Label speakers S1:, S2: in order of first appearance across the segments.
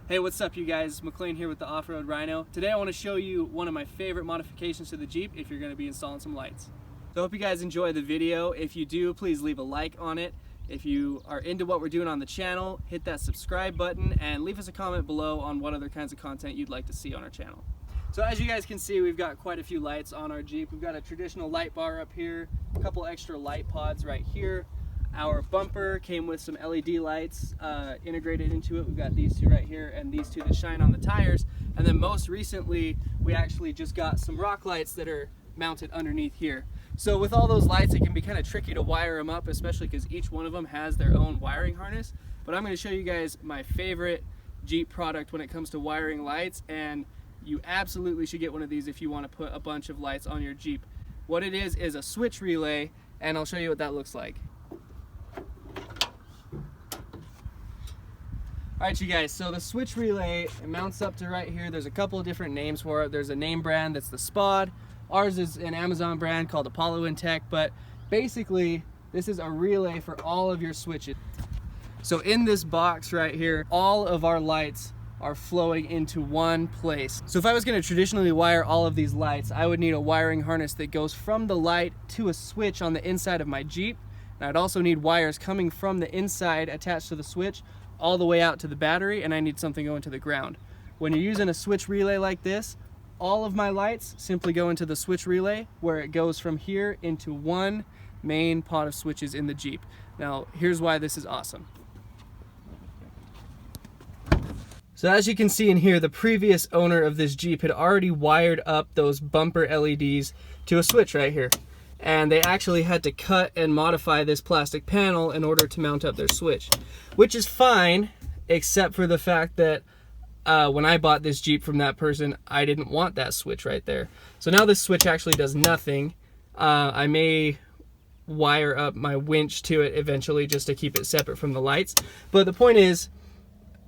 S1: Hey, what's up you guys? McLean here with the Offroad Rhino. Today I want to show you one of my favorite modifications to the Jeep if you're going to be installing some lights. So I hope you guys enjoy the video. If you do, please leave a like on it. If you are into what we're doing on the channel, hit that subscribe button and leave us a comment below on what other kinds of content you'd like to see on our channel. So as you guys can see, we've got quite a few lights on our Jeep. We've got a traditional light bar up here, a couple extra light pods right here. Our bumper came with some LED lights integrated into it. We've got these two right here and these two that shine on the tires. And then most recently, we actually just got some rock lights that are mounted underneath here. So with all those lights, it can be kind of tricky to wire them up, especially because each one of them has their own wiring harness. But I'm going to show you guys my favorite Jeep product when it comes to wiring lights, and you absolutely should get one of these if you want to put a bunch of lights on your Jeep. What it is a switch relay, and I'll show you what that looks like. Alright you guys, so the switch relay, it mounts up to right here. There's a couple of different names for it. There's a name brand that's the Spod. Ours is an Amazon brand called Apollo in Tech, but basically this is a relay for all of your switches. So in this box right here, all of our lights are flowing into one place. So if I was going to traditionally wire all of these lights, I would need a wiring harness that goes from the light to a switch on the inside of my Jeep. And I'd also need wires coming from the inside attached to the switch all the way out to the battery, and I need something going to the ground. When you're using a switch relay like this, all of my lights simply go into the switch relay, where it goes from here into one main pot of switches in the Jeep. Now here's why this is awesome. So as you can see in here, the previous owner of this Jeep had already wired up those bumper LEDs to a switch right here. And they actually had to cut and modify this plastic panel in order to mount up their switch, which is fine, except for the fact that when I bought this Jeep from that person, I didn't want that switch right there. So now this switch actually does nothing. I may wire up my winch to it eventually just to keep it separate from the lights. But the point is,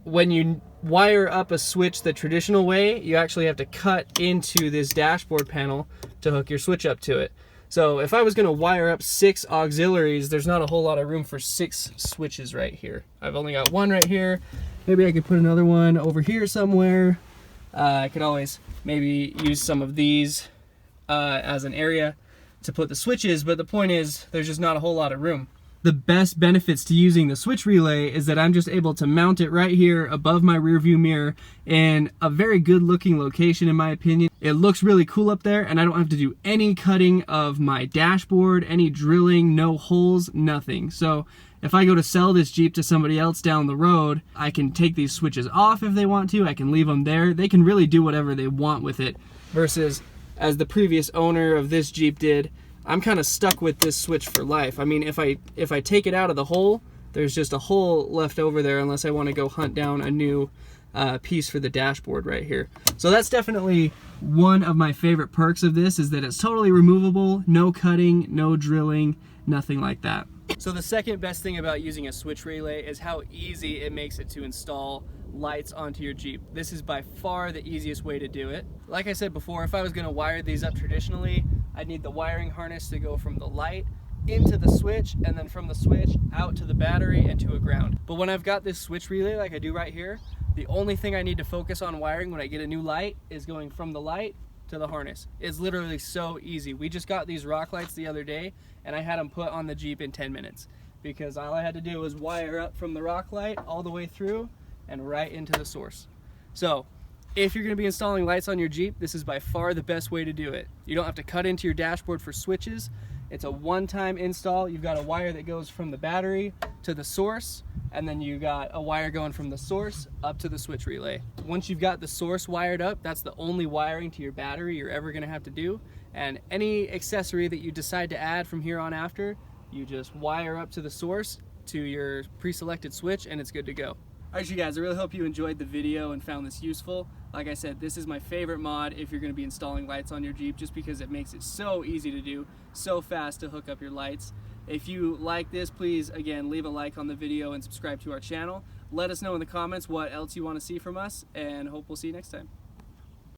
S1: when you wire up a switch the traditional way, you actually have to cut into this dashboard panel to hook your switch up to it. So if I was going to wire up 6 auxiliaries, there's not a whole lot of room for 6 switches right here. I've only got one right here. Maybe I could put another one over here somewhere. I could always maybe use some of these as an area to put the switches, but the point is there's just not a whole lot of room. The best benefits to using the switch relay is that I'm just able to mount it right here above my rear view mirror in a very good looking location in my opinion. It looks really cool up there, and I don't have to do any cutting of my dashboard, any drilling, no holes, nothing. So if I go to sell this Jeep to somebody else down the road, I can take these switches off if they want to, I can leave them there. They can really do whatever they want with it, versus as the previous owner of this Jeep did, I'm kind of stuck with this switch for life. I mean, if I take it out of the hole, there's just a hole left over there unless I want to go hunt down a new piece for the dashboard right here. So that's definitely one of my favorite perks of this, is that it's totally removable, no cutting, no drilling, nothing like that. So the second best thing about using a switch relay is how easy it makes it to install lights onto your Jeep. This is by far the easiest way to do it. Like I said before, if I was going to wire these up traditionally, I'd need the wiring harness to go from the light into the switch, and then from the switch out to the battery and to a ground. But when I've got this switch relay like I do right here, the only thing I need to focus on wiring when I get a new light is going from the light to the harness. It's literally so easy. We just got these rock lights the other day, and I had them put on the Jeep in 10 minutes because all I had to do was wire up from the rock light all the way through and right into the source. So if you're going to be installing lights on your Jeep, this is by far the best way to do it. You don't have to cut into your dashboard for switches. It's a one-time install. You've got a wire that goes from the battery to the source, and then you got a wire going from the source up to the switch relay. Once you've got the source wired up, that's the only wiring to your battery you're ever going to have to do. And any accessory that you decide to add from here on after, you just wire up to the source to your pre-selected switch, and it's good to go. Alright you guys, I really hope you enjoyed the video and found this useful. Like I said, this is my favorite mod if you're going to be installing lights on your Jeep, just because it makes it so easy to do, so fast to hook up your lights. If you like this, please again leave a like on the video and subscribe to our channel. Let us know in the comments what else you want to see from us, and hope we'll see you next time.